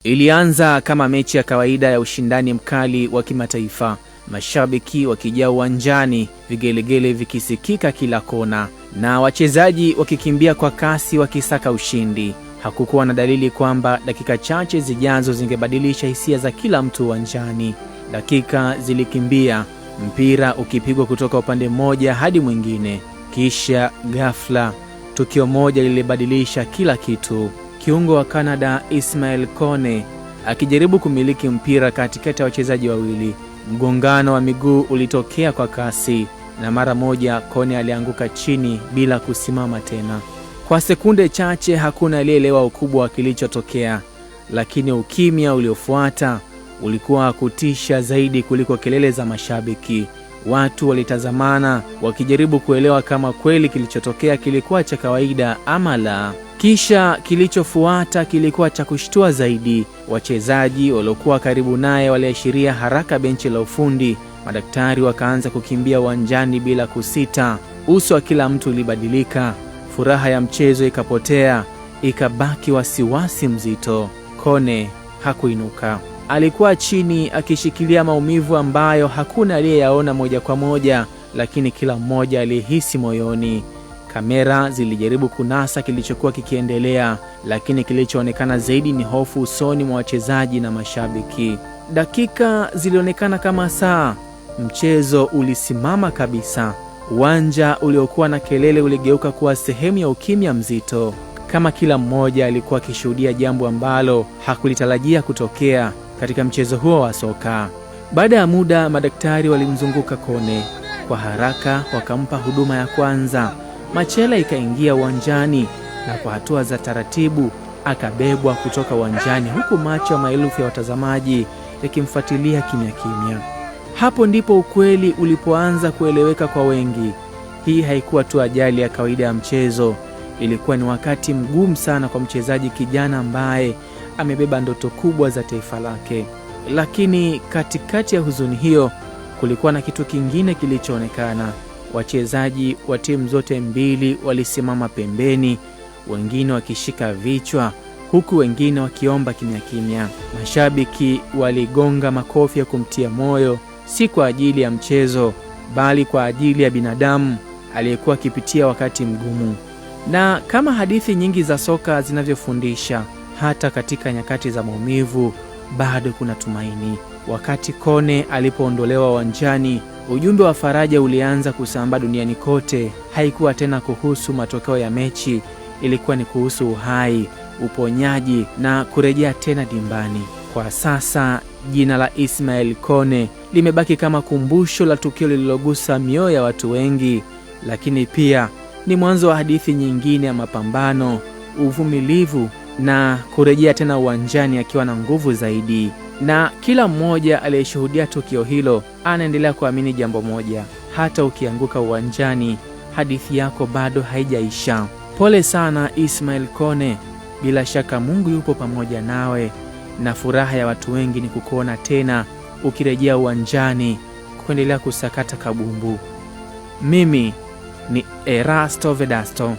Ilianza kama mechi ya kawaida ya ushindani mkali wa kimataifa, mashabiki wakijaa uwanjani, vigelegele vikisikika kila kona, na wachezaji wakikimbia kwa kasi wakisaka ushindi. Hakukuwa na dalili kwamba dakika chache zijazo zingebadilisha hisia za kila mtu uwanjani. Dakika zilikimbia, mpira ukipigwa kutoka upande mmoja hadi mwingine. Kisha ghafla, tukio moja lilibadilisha kila kitu. Kiungo wa Canada Ismael Kone akijaribu kumiliki mpira katikati ya wachezaji wawili. Mgongano wa miguu ulitokea kwa kasi, na mara moja Kone alianguka chini bila kusimama tena. Kwa sekunde chache hakuna aliyeelewa ukubwa wa kilichotokea, lakini ukimya uliofuata ulikuwa kutisha zaidi kuliko kelele za mashabiki. Watu walitazamana wakijaribu kuelewa kama kweli kilichotokea kilikuwa cha kawaida ama la. Kisha kilichofuata kilikuwa cha kushtua zaidi. Wachezaji waliokuwa karibu naye waliashiria haraka benchi la ufundi. Madaktari wakaanza kukimbia uwanjani bila kusita. Uso wa kila mtu ulibadilika. Furaha ya mchezo ikapotea, ikabaki wasiwasi mzito. Kone hakuinuka. Alikuwa chini akishikilia maumivu ambayo hakuna aliyeyaona moja kwa moja, lakini kila mmoja alihisi moyoni. Kamera zilijaribu kunasa kilichokuwa kikiendelea, lakini kilichoonekana zaidi ni hofu usoni mwa wachezaji na mashabiki. Dakika zilionekana kama saa. Mchezo ulisimama kabisa. Uwanja uliokuwa na kelele uligeuka kuwa sehemu ya ukimya mzito, kama kila mmoja alikuwa akishuhudia jambo ambalo hakulitarajia kutokea katika mchezo huo wa soka. Baada ya muda, madaktari walimzunguka Kone. Kwa haraka wakampa huduma ya kwanza. Machela ikaingia uwanjani, na kwa hatua za taratibu akabebwa kutoka uwanjani, huku macho ya maelfu ya watazamaji yakimfuatilia kimya kimya. Hapo ndipo ukweli ulipoanza kueleweka kwa wengi. Hii haikuwa tu ajali ya kawaida ya mchezo. Ilikuwa ni wakati mgumu sana kwa mchezaji kijana ambaye amebeba ndoto kubwa za taifa lake. Lakini katikati ya huzuni hiyo kulikuwa na kitu kingine kilichoonekana. Wachezaji wa timu zote mbili walisimama pembeni, wengine wakishika vichwa, huku wengine wakiomba kimya kimya. Mashabiki waligonga makofi ya kumtia moyo, si kwa ajili ya mchezo, bali kwa ajili ya binadamu aliyekuwa akipitia wakati mgumu. Na kama hadithi nyingi za soka zinavyofundisha, hata katika nyakati za maumivu bado kuna tumaini. Wakati Kone alipoondolewa uwanjani, ujumbe wa faraja ulianza kusambaa duniani kote. Haikuwa tena kuhusu matokeo ya mechi, ilikuwa ni kuhusu uhai, uponyaji na kurejea tena dimbani. Kwa sasa jina la Ismael Kone limebaki kama kumbusho la tukio lililogusa mioyo ya watu wengi, lakini pia ni mwanzo wa hadithi nyingine ya mapambano, uvumilivu na kurejea tena uwanjani akiwa na nguvu zaidi. Na kila mmoja aliyeshuhudia tukio hilo anaendelea kuamini jambo moja: hata ukianguka uwanjani, hadithi yako bado haijaisha. Pole sana Ismael Kone, bila shaka Mungu yupo pamoja nawe, na furaha ya watu wengi ni kukuona tena ukirejea uwanjani kuendelea kusakata kabumbu. Mimi ni Erasto Vedasto.